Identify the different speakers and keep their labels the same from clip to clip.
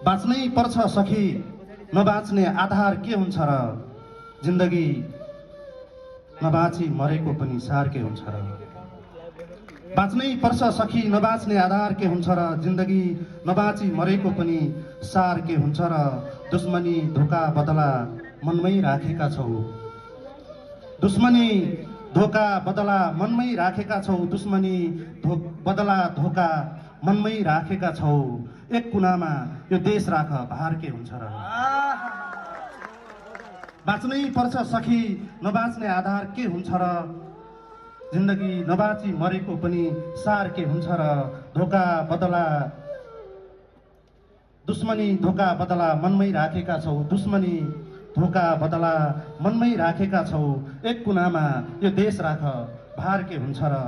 Speaker 1: बाँच्नै पर्छ सखी नबाँच्ने आधार के हुन्छ र जिन्दगी नबाँची मरेको पनि सार के हुन्छ र बाँच्नै पर्छ सखी नबाँच्ने आधार के हुन्छ र जिन्दगी नबाँची मरेको पनि सार के हुन्छ र दुश्मनी धोका बदला मनमै राखेका छौ दुश्मनी धोका बदला मनमै राखेका छौ दुश्मनी बदला धोका मनमै राखेका छौ एक कुनामा यो देश राख भार के हुन्छ र बाँच्नै पर्छ सखी नबाँच्ने आधार के हुन्छ र जिन्दगी नबाँची मरेको पनि सार के हुन्छ र धोका बदला दुश्मनी धोका बदला मनमै राखेका छौ दुश्मनी धोका बदला मनमै राखेका छौ एक कुनामा यो देश राख भार के हुन्छ र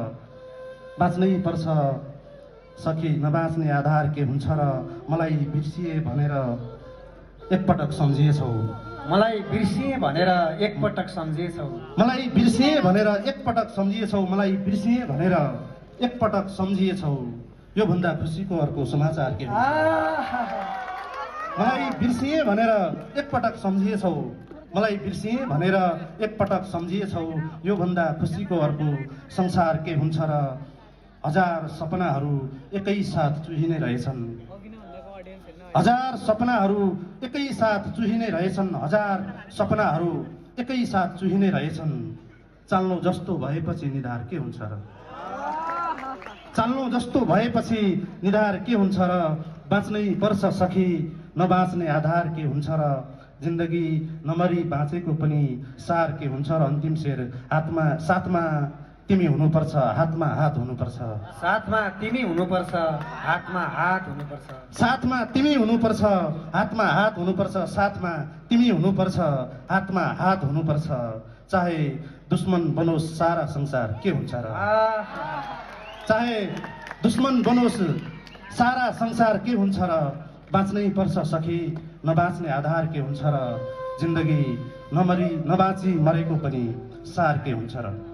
Speaker 1: बाँच्नै पर्छ सखी नबाँच्ने आधार के हुन्छ र मलाई बिर्सिए भनेर एकपटक सम्झिएछौ
Speaker 2: मलाई बिर्सिए भनेर एकपटक सम्झिएछौ
Speaker 1: मलाई बिर्सिए भनेर एकपटक सम्झिएछौ मलाई बिर्सिए भनेर एकपटक सम्झिएछौ यो भन्दा खुसीको अर्को समाचार के मलाई बिर्सिए भनेर एकपटक सम्झिएछौ मलाई बिर्सिए भनेर एकपटक सम्झिएछौ यो भन्दा खुसीको अर्को संसार के हुन्छ र हजार सपनाहरू एकै साथ चुहिने रहेछन् हजार सपनाहरू एकै साथ चुहिने रहेछन् हजार सपनाहरू एकै साथ चुहिने रहेछन् चाल्नु जस्तो भएपछि निधार के हुन्छ र चाल्नु जस्तो भएपछि निधार के हुन्छ र बाँच्नै पर्छ सखी नबाँच्ने आधार के हुन्छ र जिन्दगी नमरी बाँचेको पनि सार के हुन्छ र अन्तिम शेर हातमा साथमा तिमी हुनुपर्छ हातमा हात हुनुपर्छ
Speaker 2: साथमा तिमी हुनुपर्छ हातमा हात हुनुपर्छ
Speaker 1: साथमा तिमी हुनुपर्छ हातमा हात हुनुपर्छ साथमा तिमी हुनुपर्छ हातमा हात हुनुपर्छ चाहे दुश्मन बनोस् सारा संसार के हुन्छ र चाहे दुश्मन बनोस् सारा संसार के हुन्छ र बाँच्नै पर्छ सखी नबाँच्ने आधार के हुन्छ र जिन्दगी नमरी नबाँची मरेको पनि सार के हुन्छ र